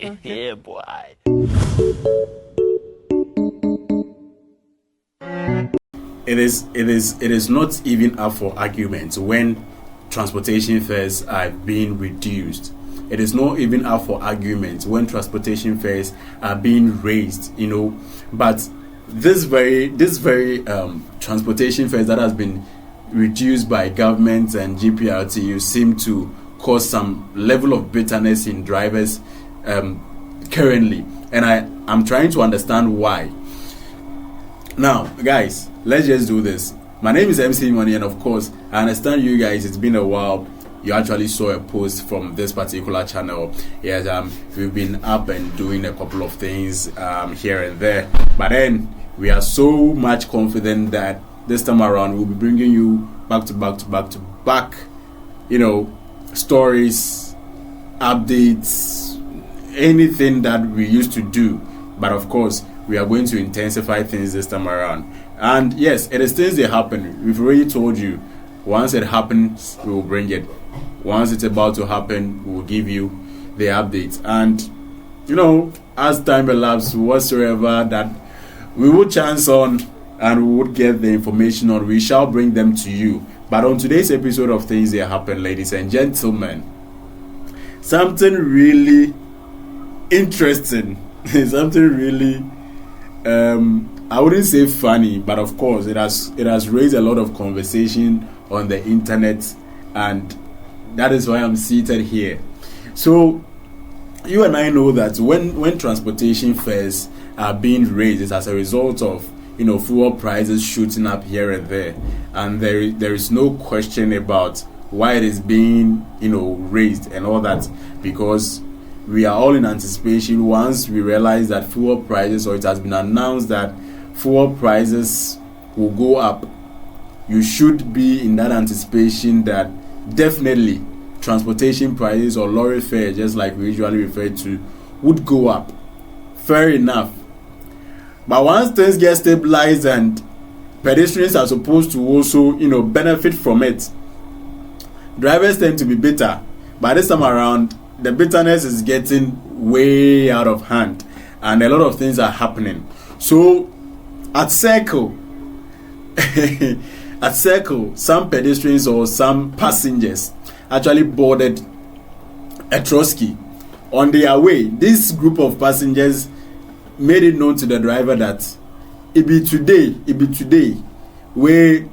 Yeah, boy. It is not even up for argument when transportation fares are being reduced. It is not even up for argument when transportation fares are being raised, but this very transportation fares that has been reduced by government and GPRTU seem to cause some level of bitterness in drivers currently, and I'm trying to understand why. Now, guys, let's just do this. My name is MC Money, and of course, I understand you guys. It's been a while. You actually saw a post from this particular channel. Yes, we've been up and doing a couple of things here and there, but then we are so much confident that this time around we'll be bringing you back to back, stories, updates, anything that we used to do. But of course, we are going to intensify things this time around. And yes, it is things that happen. We've already told you. Once it happens, we will bring it. Once it's about to happen, we will give you the updates. And as time elapses, whatsoever that we will chance on and we would get the information on, we shall bring them to you. But on today's episode of Things That Happen, ladies and gentlemen, something really interesting, something really I wouldn't say funny, but of course it has raised a lot of conversation on the internet, and that is why I'm seated here. So you and I know that when transportation fares are being raised, it's as a result of fuel prices shooting up here and there, and there is no question about why it is being raised and all that, because we are all in anticipation. Once we realize that fuel prices, or it has been announced that fuel prices will go up, you should be in that anticipation that definitely transportation prices or lorry fare, just like we usually refer to, would go up. Fair enough. But once things get stabilized and pedestrians are supposed to also benefit from it, drivers tend to be bitter. But this time around, the bitterness is getting way out of hand, and a lot of things are happening. So at Circle, some pedestrians or some passengers actually boarded a Trotsky. On their way, this group of passengers made it known to the driver that it be today where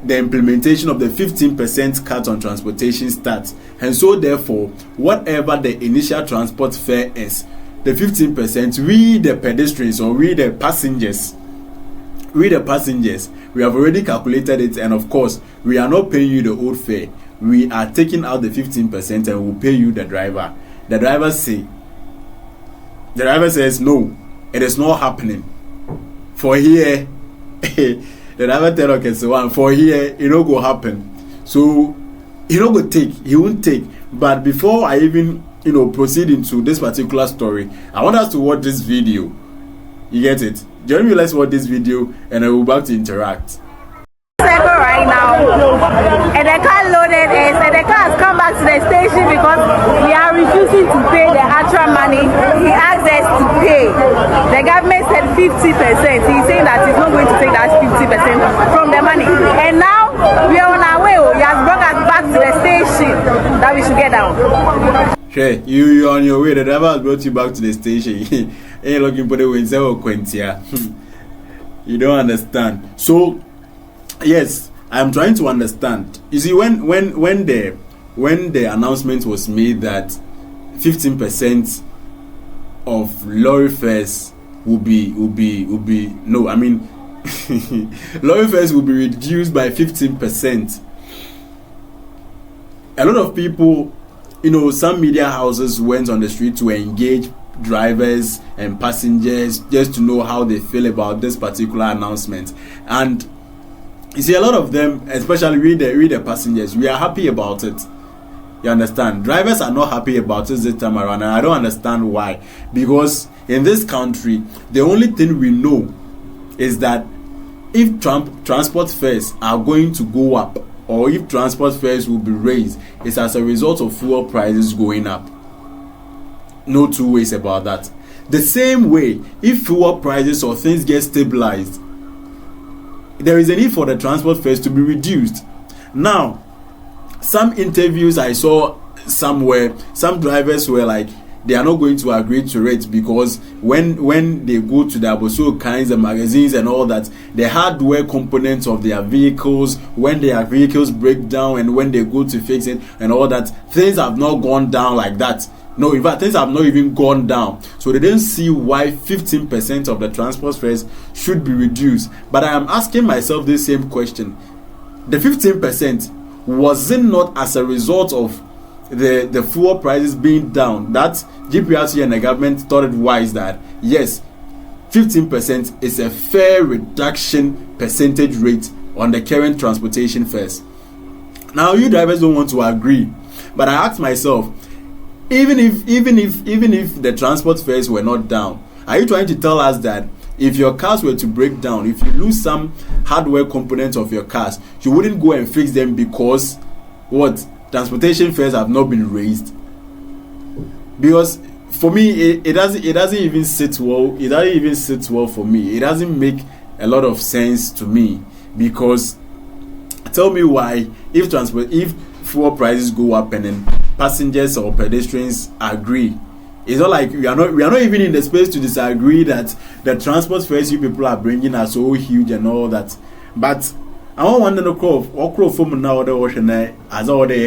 the implementation of the 15% cut on transportation starts, and so therefore whatever the initial transport fare is, the 15%, we the pedestrians or we the passengers, we have already calculated it, and of course we are not paying you the old fare. We are taking out the 15% and we'll pay you the driver. The driver says no, it is not happening. For here the driver tell okay, so for here it no go happen. So he won't take. But before I even proceed into this particular story, I want us to watch this video. You get it? Join me, let's watch this video, and I will back to interact. Right now, and the car loaded is, and the car has come back to the station because we are refusing to pay the actual money he asked us to pay. The government said 50%. He's saying that he's not going to take that 50% from the money. And now we are on our way. He has brought us back to the station that we should get down. Sure, you're on your way. The driver has brought you back to the station. Ain't looking for the wins or Quentia. You don't understand. So yes, I'm trying to understand. You see, when the announcement was made that 15% of lorry fares will be no, I mean lorry fares will be reduced by 15%. A lot of people, some media houses went on the street to engage drivers and passengers just to know how they feel about this particular announcement. And you see, a lot of them, especially we the passengers, we are happy about it. You understand? Drivers are not happy about it this time around, and I don't understand why. Because in this country, the only thing we know is that if transport fares are going to go up, or if transport fares will be raised, it's as a result of fuel prices going up. No two ways about that. The same way, if fuel prices or things get stabilized, there is a need for the transport fares to be reduced. Now, some interviews I saw somewhere, some drivers were like, they are not going to agree to it because when they go to the Aboso kinds of magazines and all that, the hardware components of their vehicles, when their vehicles break down and when they go to fix it and all that, things have not gone down like that. No, in fact, things have not even gone down. So they didn't see why 15% of the transport fares should be reduced. But I am asking myself this same question. The 15%, was it not as a result of the fuel prices being down that GPRC and the government thought it wise that yes, 15% is a fair reduction percentage rate on the current transportation fares? Now you drivers don't want to agree, but I asked myself, even if the transport fares were not down, are you trying to tell us that if your cars were to break down, if you lose some hardware components of your cars, you wouldn't go and fix them because what? Transportation fares have not been raised? Because for me, it doesn't even sit well. It doesn't even sit well for me. It doesn't make a lot of sense to me, because tell me why, if fuel prices go up and then passengers or pedestrians agree, it's not like we are not even in the space to disagree that the transport fares you people are bringing are so huge and all that. But I don't want to crow from now the ocean as all the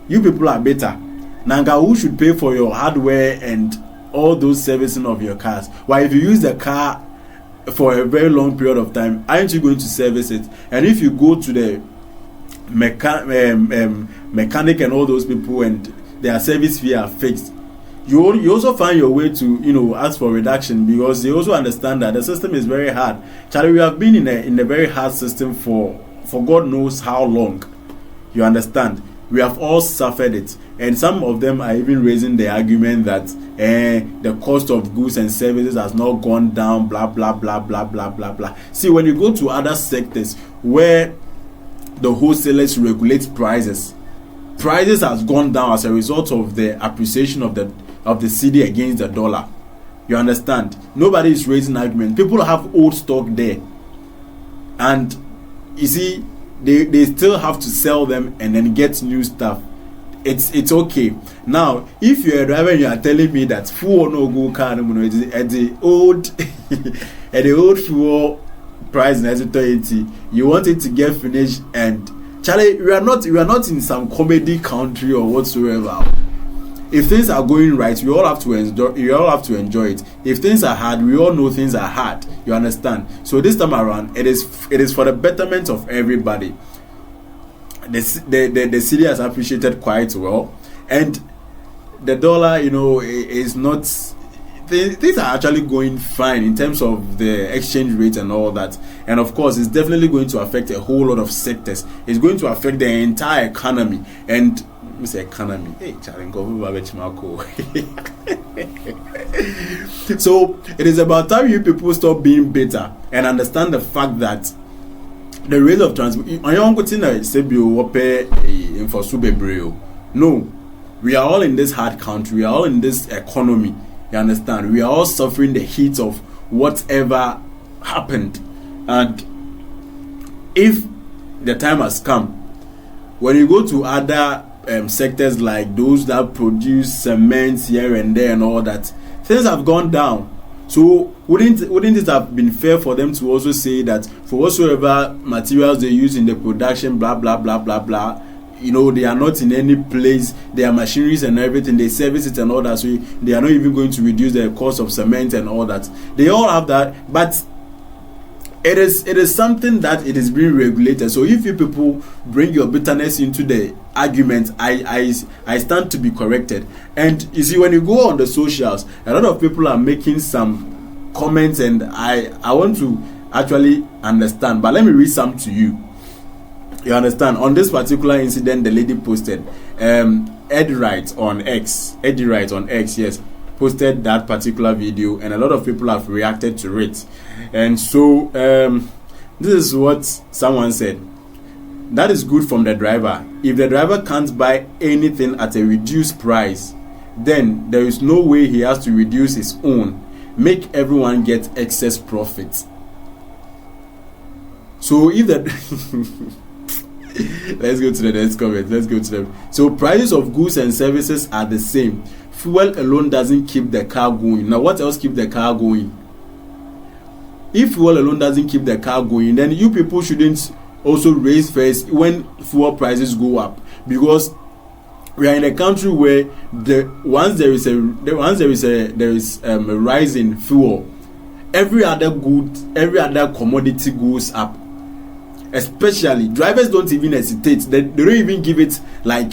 you people are better. Nanga, who should pay for your hardware and all those servicing of your cars? Why, if you use the car for a very long period of time, aren't you going to service it? And if you go to the mechanic and all those people and their service fee are fixed, you also find your way to ask for reduction, because they also understand that the system is very hard. Charlie, we have been in a very hard system for God knows how long. You understand? We have all suffered it, and some of them are even raising the argument that the cost of goods and services has not gone down, blah blah blah blah blah blah blah. See, when you go to other sectors where the wholesalers regulate prices has gone down as a result of the appreciation of the cedi against the dollar. You understand? Nobody is raising argument. People have old stock there, and you see, they still have to sell them and then get new stuff. It's okay. Now, if you're a driver and you are telling me that fuel no go car at the old at the old fuel price in 20, you want it to get finished, and Charlie, we are not in some comedy country or whatsoever. If things are going right, we all have to enjoy it. If things are hard, we all know things are hard. You understand? So this time around, it is for the betterment of everybody. The city has appreciated quite well, and the dollar, is not. Things are actually going fine in terms of the exchange rate and all that. And of course, it's definitely going to affect a whole lot of sectors. It's going to affect the entire economy. And Mr. Economy, so it is about time you people stop being bitter and understand the fact that the rate of transport. No, we are all in this hard country. We are all in this economy. You understand? We are all suffering the heat of whatever happened. And if the time has come, when you go to other sectors like those that produce cement here and there and all that, things have gone down. So wouldn't it have been fair for them to also say that for whatsoever materials they use in the production, blah blah blah blah blah, they are not in any place, their machineries and everything, they service it and all that, so they are not even going to reduce the cost of cement and all that. They all have that, but it is something that it is being regulated. So if you people bring your bitterness into the argument, I stand to be corrected. And you see, when you go on the socials, a lot of people are making some comments, and I want to actually understand, but let me read some to you. You understand? On this particular incident, the lady posted, Eddie Wright on X, yes, posted that particular video, and a lot of people have reacted to it. And so this is what someone said. That is good from the driver. If the driver can't buy anything at a reduced price, then there is no way he has to reduce his own, make everyone get excess profit. So if that let's go to the next comment. So prices of goods and services are the same. Fuel alone doesn't keep the car going. Now what else keeps the car going? If fuel alone doesn't keep the car going, then you people shouldn't also raise fares when fuel prices go up, because we are in a country where once there is a rise in fuel, every other commodity goes up. Especially drivers don't even hesitate. They don't even give it like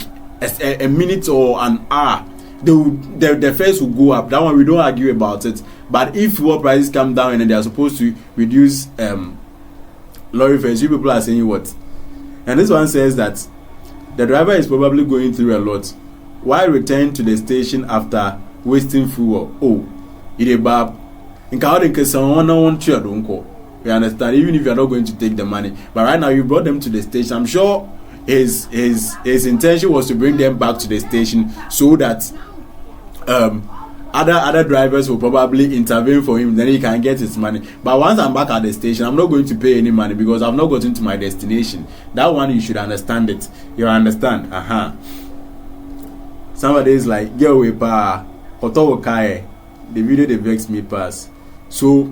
a minute or an hour. The fares will go up. That one we don't argue about it. But if fuel prices come down and they are supposed to reduce lorry fares, you people are saying what? And this one says that the driver is probably going through a lot. Why return to the station after wasting fuel? Oh, it is bad. In you understand? Even if you are not going to take the money, but right now you brought them to the station. I'm sure his intention was to bring them back to the station so that other drivers will probably intervene for him, then he can get his money. But once I'm back at the station, I'm not going to pay any money because I've not gotten to my destination. That one you should understand it. You understand? Somebody is like, get away pa the video they vex me pass. So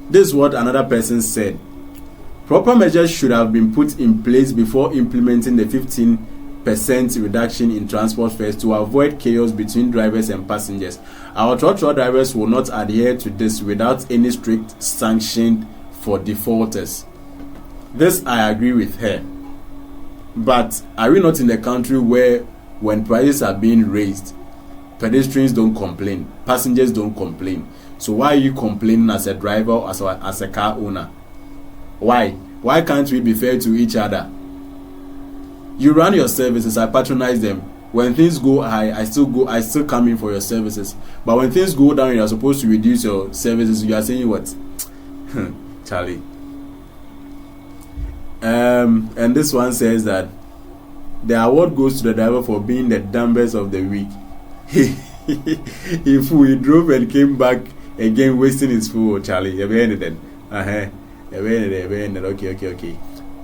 this is what another person said. Proper measures should have been put in place before implementing the 15% reduction in transport fares to avoid chaos between drivers and passengers. Our trotro drivers will not adhere to this without any strict sanction for defaulters. This I agree with her. But are we not in a country where when prices are being raised, pedestrians don't complain, passengers don't complain? So why are you complaining as a driver or as a car owner? Why can't we be fair to each other? You run your services, I patronize them. When things go high, I still come in for your services. But when things go down, you are supposed to reduce your services. You are saying what? Charlie. And this one says that the award goes to the driver for being the dumbest of the week. If we drove and came back again wasting his fuel, Charlie. Okay.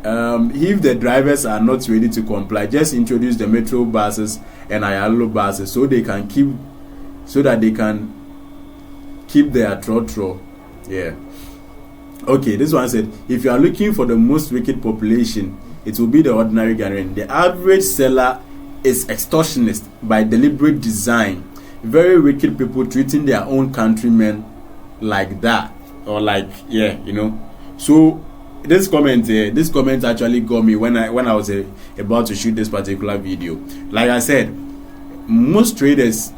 If the drivers are not ready to comply, just introduce the metro buses and Ayalo buses so that they can keep their trotro. Yeah. Okay, this one said, if you are looking for the most wicked population, it will be the ordinary Ghanaian. The average seller is extortionist by deliberate design. Very wicked people treating their own countrymen like that, or like, yeah, you know. So this comment actually got me when I was about to shoot this particular video. Like I said, most traders,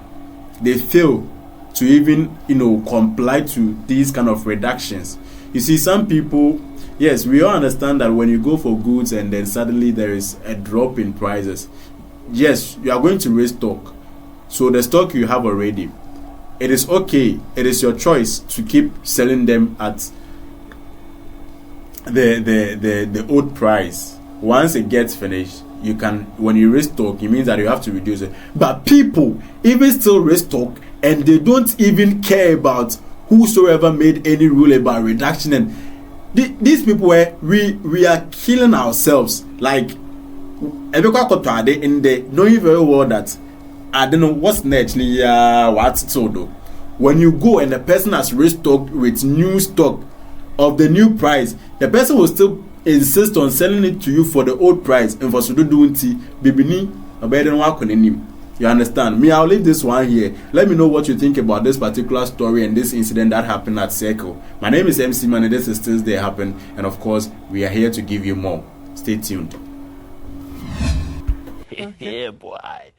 they fail to even, comply to these kind of reductions. You see, some people, yes, we all understand that when you go for goods and then suddenly there is a drop in prices, yes, you are going to raise stock. So the stock you have already, it is okay. It is your choice to keep selling them at the old price. Once it gets finished, you can, when you raise stock, it means that you have to reduce it. But people even still raise stock and they don't even care about whosoever made any rule about reduction. And these people we are killing ourselves. Like in the knowing very well that I don't know what's next. What's so though? When you go and the person has restocked with new stock of the new price, the person will still insist on selling it to you for the old price and for you understand me? I'll leave this one here. Let me know what you think about this particular story and this incident that happened at Circle. My name is MC Man and this is Still They Happen, and of course we are here to give you more. Stay tuned. Yeah, boy.